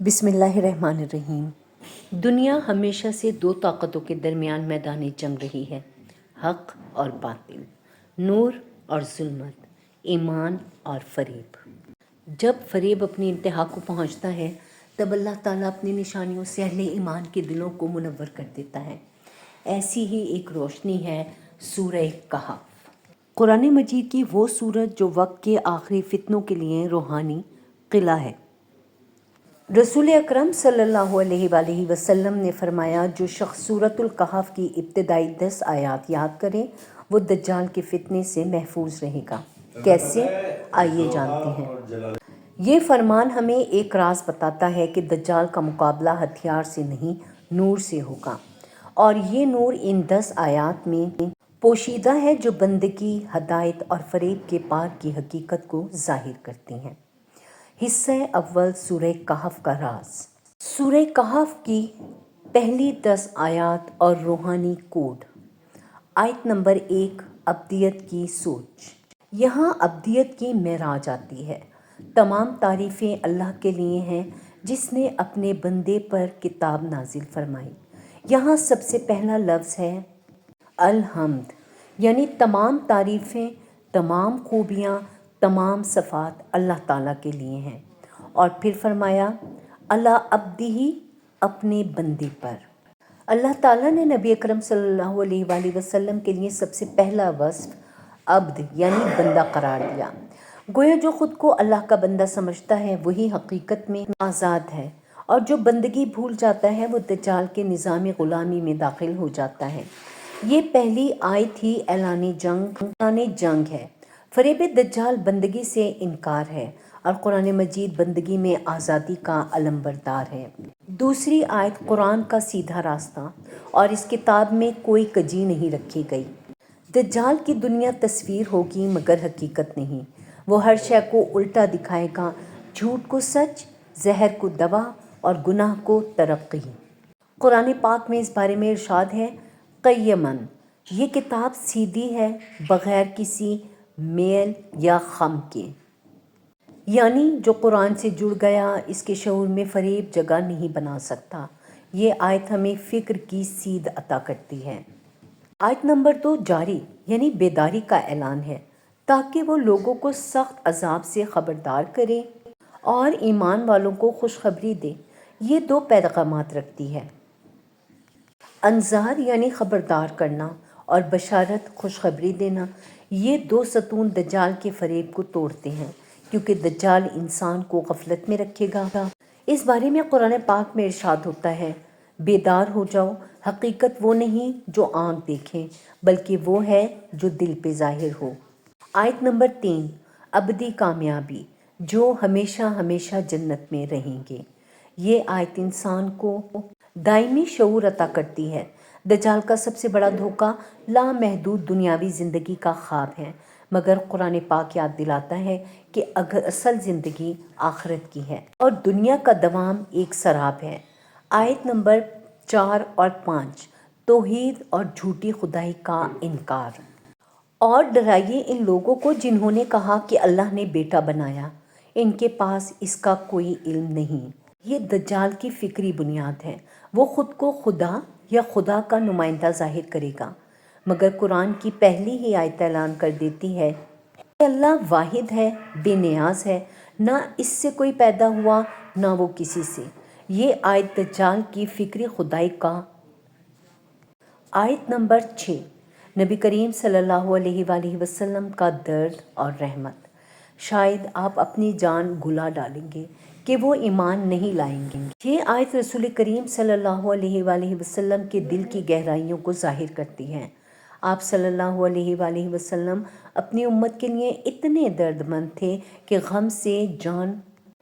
بسم اللہ الرحمن الرحیم۔ دنیا ہمیشہ سے دو طاقتوں کے درمیان میدان جنگ رہی ہے، حق اور باطل، نور اور ظلمت، ایمان اور فریب۔ جب فریب اپنی انتہا کو پہنچتا ہے تب اللہ تعالیٰ اپنی نشانیوں سے اہل ایمان کے دلوں کو منور کر دیتا ہے۔ ایسی ہی ایک روشنی ہے سورہ کہف، قرآن مجید کی وہ سورت جو وقت کے آخری فتنوں کے لیے روحانی قلعہ ہے۔ رسول اکرم صلی اللہ علیہ وآلہ وسلم نے فرمایا، جو شخص سورۃ الکہف کی ابتدائی 10 آیات یاد کرے وہ دجال کے فتنے سے محفوظ رہے گا۔ کیسے؟ آئیے جانتے ہیں۔ یہ فرمان ہمیں ایک راز بتاتا ہے کہ دجال کا مقابلہ ہتھیار سے نہیں، نور سے ہوگا، اور یہ نور ان 10 آیات میں پوشیدہ ہے جو بندگی، ہدایت اور فریب کے پار کی حقیقت کو ظاہر کرتی ہیں۔ حصہ اول، سورہ کہف کا راز۔ سورہ کہف کی پہلی 10 آیات اور روحانی کوڈ۔ آیت نمبر 1، ابدیت کی سوچ۔ یہاں ابدیت کی معراج آتی ہے۔ تمام تعریفیں اللہ کے لیے ہیں جس نے اپنے بندے پر کتاب نازل فرمائی۔ یہاں سب سے پہلا لفظ ہے الحمد، یعنی تمام تعریفیں، تمام خوبیاں، تمام صفات اللہ تعالیٰ کے لیے ہیں۔ اور پھر فرمایا علی عبدہ، اپنے بندے پر۔ اللہ تعالیٰ نے نبی اکرم صلی اللہ علیہ وآلہ وسلم کے لیے سب سے پہلا وصف عبد یعنی بندہ قرار دیا۔ گویا جو خود کو اللہ کا بندہ سمجھتا ہے وہی حقیقت میں آزاد ہے، اور جو بندگی بھول جاتا ہے وہ دجال کے نظام غلامی میں داخل ہو جاتا ہے۔ یہ پہلی آیت ہی اعلان جنگ ہے۔ فریب دجال بندگی سے انکار ہے اور قرآن مجید بندگی میں آزادی کا علمبردار ہے۔ دوسری آیت قرآن کا سیدھا راستہ، اور اس کتاب میں کوئی کجی نہیں رکھی گئی۔ دجال کی دنیا تصویر ہوگی مگر حقیقت نہیں۔ وہ ہر شے کو الٹا دکھائے گا، جھوٹ کو سچ، زہر کو دوا اور گناہ کو ترقی۔ قرآن پاک میں اس بارے میں ارشاد ہے قیماً، یہ کتاب سیدھی ہے بغیر کسی میل یا خم کے، یعنی جو قرآن سے جڑ گیا اس کے شعور میں فریب جگہ نہیں بنا سکتا۔ یہ آیت ہمیں فکر کی سیدھ عطا کرتی ہے۔ آیت نمبر 2، جاری یعنی بیداری کا اعلان ہے تاکہ وہ لوگوں کو سخت عذاب سے خبردار کرے اور ایمان والوں کو خوشخبری دے۔ یہ 2 پیغامات رکھتی ہے، انذار یعنی خبردار کرنا اور بشارت خوشخبری دینا۔ یہ 2 ستون دجال کے فریب کو توڑتے ہیں، کیونکہ دجال انسان کو غفلت میں رکھے گا۔ اس بارے میں قرآن پاک میں ارشاد ہوتا ہے بیدار ہو جاؤ، حقیقت وہ نہیں جو آنکھ دیکھے بلکہ وہ ہے جو دل پہ ظاہر ہو۔ آیت نمبر 3، ابدی کامیابی، جو ہمیشہ ہمیشہ جنت میں رہیں گے۔ یہ آیت انسان کو دائمی شعور عطا کرتی ہے۔ دجال کا سب سے بڑا دھوکہ لامحدود دنیاوی زندگی کا خواب ہے، مگر قرآن پاک یاد دلاتا ہے کہ اصل زندگی آخرت کی ہے اور دنیا کا دوام ایک سراب ہے۔ آیت نمبر 4 اور 5، توحید اور جھوٹی خدائی کا انکار۔ اور ڈرائیے ان لوگوں کو جنہوں نے کہا کہ اللہ نے بیٹا بنایا، ان کے پاس اس کا کوئی علم نہیں۔ یہ دجال کی فکری بنیاد ہے۔ وہ خود کو خدا یا خدا کا نمائندہ ظاہر کرے گا، مگر قرآن کی پہلی ہی آیت اعلان کر دیتی ہے کہ اللہ واحد ہے، بے نیاز ہے، نہ اس سے کوئی پیدا ہوا نہ وہ کسی سے۔ یہ آیت دجال کی فکری خدائی کا۔ آیت نمبر 6، نبی کریم صلی اللہ علیہ وآلہ وسلم کا درد اور رحمت۔ شاید آپ اپنی جان گلا ڈالیں گے کہ وہ ایمان نہیں لائیں گے۔ یہ آیت رسول کریم صلی اللہ علیہ وآلہ وسلم کے دل کی گہرائیوں کو ظاہر کرتی ہے۔ آپ صلی اللہ علیہ وآلہ وسلم اپنی امت کے لیے اتنے درد مند تھے کہ غم سے جان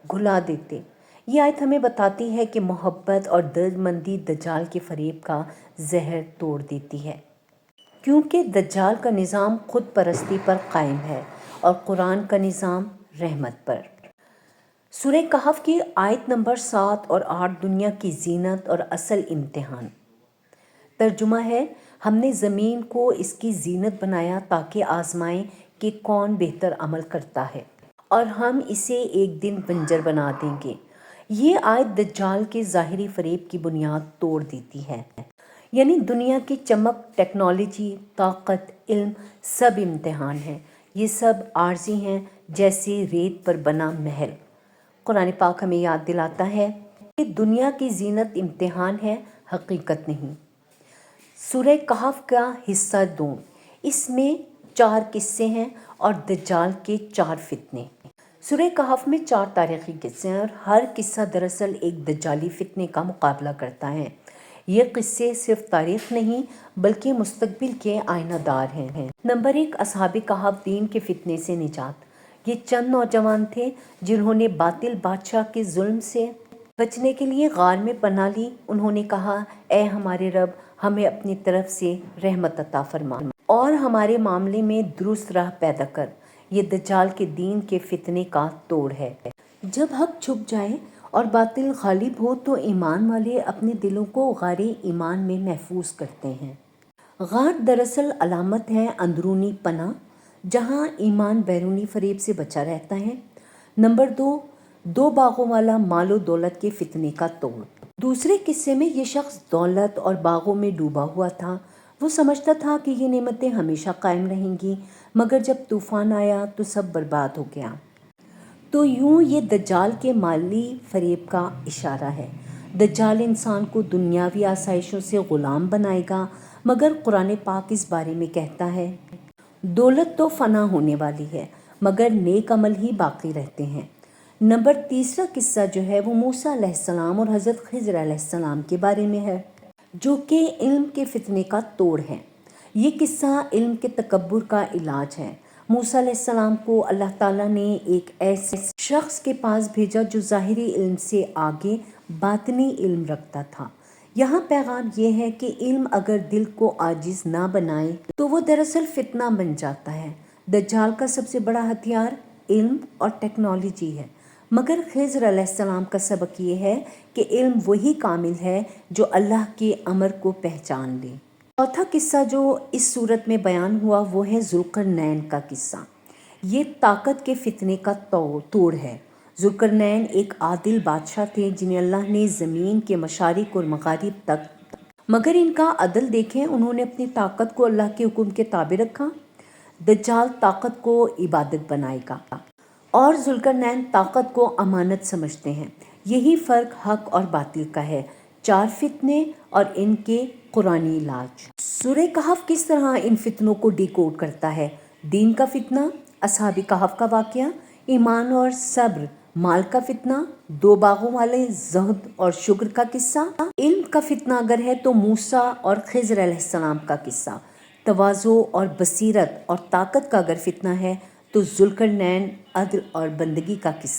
گھلا دیتے۔ یہ آیت ہمیں بتاتی ہے کہ محبت اور درد مندی دجال کے فریب کا زہر توڑ دیتی ہے، کیونکہ دجال کا نظام خود پرستی پر قائم ہے اور قرآن کا نظام رحمت پر۔ سورہ کہف کی آیت نمبر 7 اور 8، دنیا کی زینت اور اصل امتحان۔ ترجمہ ہے، ہم نے زمین کو اس کی زینت بنایا تاکہ آزمائیں کہ کون بہتر عمل کرتا ہے، اور ہم اسے ایک دن بنجر بنا دیں گے۔ یہ آیت دجال کے ظاہری فریب کی بنیاد توڑ دیتی ہے، یعنی دنیا کی چمک، ٹیکنالوجی، طاقت، علم سب امتحان ہیں، یہ سب عارضی ہیں، جیسے ریت پر بنا محل۔ قرآن پاک ہمیں یاد دلاتا ہے کہ دنیا کی زینت امتحان ہے، حقیقت نہیں۔ سورہ کہف کا حصہ 2، اس میں 4 قصے ہیں اور دجال کے 4 فتنے۔ سورہ کہف میں 4 تاریخی قصے ہیں اور ہر قصہ دراصل ایک دجالی فتنے کا مقابلہ کرتا ہے۔ یہ قصے صرف تاریخ نہیں بلکہ مستقبل کے آئینہ دار ہیں۔ نمبر 1، اصحاب کہف، دین کے فتنے سے نجات۔ یہ چند نوجوان تھے جنہوں نے باطل بادشاہ کے ظلم سے بچنے کے لیے غار میں پناہ لی۔ انہوں نے کہا، اے ہمارے رب، ہمیں اپنی طرف سے رحمت عطا فرما اور ہمارے معاملے میں درست راہ پیدا کر۔ یہ دجال کے دین کے فتنے کا توڑ ہے۔ جب حق چھپ جائے اور باطل غالب ہو تو ایمان والے اپنے دلوں کو غار ایمان میں محفوظ کرتے ہیں۔ غار دراصل علامت ہے اندرونی پناہ، جہاں ایمان بیرونی فریب سے بچا رہتا ہے۔ نمبر 2، 2 باغوں والا مال و دولت کے فتنے کا توڑ۔ دوسرے قصے میں یہ شخص دولت اور باغوں میں ڈوبا ہوا تھا۔ وہ سمجھتا تھا کہ یہ نعمتیں ہمیشہ قائم رہیں گی، مگر جب طوفان آیا تو سب برباد ہو گیا۔ تو یوں یہ دجال کے مالی فریب کا اشارہ ہے۔ دجال انسان کو دنیاوی آسائشوں سے غلام بنائے گا، مگر قرآن پاک اس بارے میں کہتا ہے، دولت تو فنا ہونے والی ہے مگر نیک عمل ہی باقی رہتے ہیں۔ نمبر 3 قصہ جو ہے وہ موسیٰ علیہ السلام اور حضرت خضر علیہ السلام کے بارے میں ہے، جو کہ علم کے فتنے کا توڑ ہے۔ یہ قصہ علم کے تکبر کا علاج ہے۔ موسیٰ علیہ السلام کو اللہ تعالیٰ نے ایک ایسے شخص کے پاس بھیجا جو ظاہری علم سے آگے باطنی علم رکھتا تھا۔ یہاں پیغام یہ ہے کہ علم اگر دل کو عاجز نہ بنائے تو وہ دراصل فتنہ بن جاتا ہے۔ دجال کا سب سے بڑا ہتھیار علم اور ٹیکنالوجی ہے، مگر خضر علیہ السلام کا سبق یہ ہے کہ علم وہی کامل ہے جو اللہ کے امر کو پہچان لے۔ چوتھا قصہ جو اس صورت میں بیان ہوا وہ ہے ذوالقرنین کا قصہ۔ یہ طاقت کے فتنے کا توڑ ہے۔ ذوالقرنین ایک عادل بادشاہ تھے جنہیں اللہ نے زمین کے مشارق اور مغارب تک، مگر ان کا عدل دیکھیں، انہوں نے اپنی طاقت کو اللہ کے حکم کے تابع رکھا۔ دجال طاقت کو عبادت بنائے گا اور ذوالقرنین طاقت کو امانت سمجھتے ہیں۔ یہی فرق حق اور باطل کا ہے۔ 4 فتنے اور ان کے قرآنی علاج۔ سورہ کہف کس طرح ان فتنوں کو ڈی کوڈ کرتا ہے؟ دین کا فتنہ، اصحاب کہف کا واقعہ، ایمان اور صبر، مال کا فتنہ، 2 باغوں والے زہد اور شکر کا قصہ، علم کا فتنہ اگر ہے تو موسیٰ اور خضر علیہ السلام کا قصہ، تواضع اور بصیرت اور طاقت کا اگر فتنہ ہے تو ذوالقرنین، عدل اور بندگی کا قصہ۔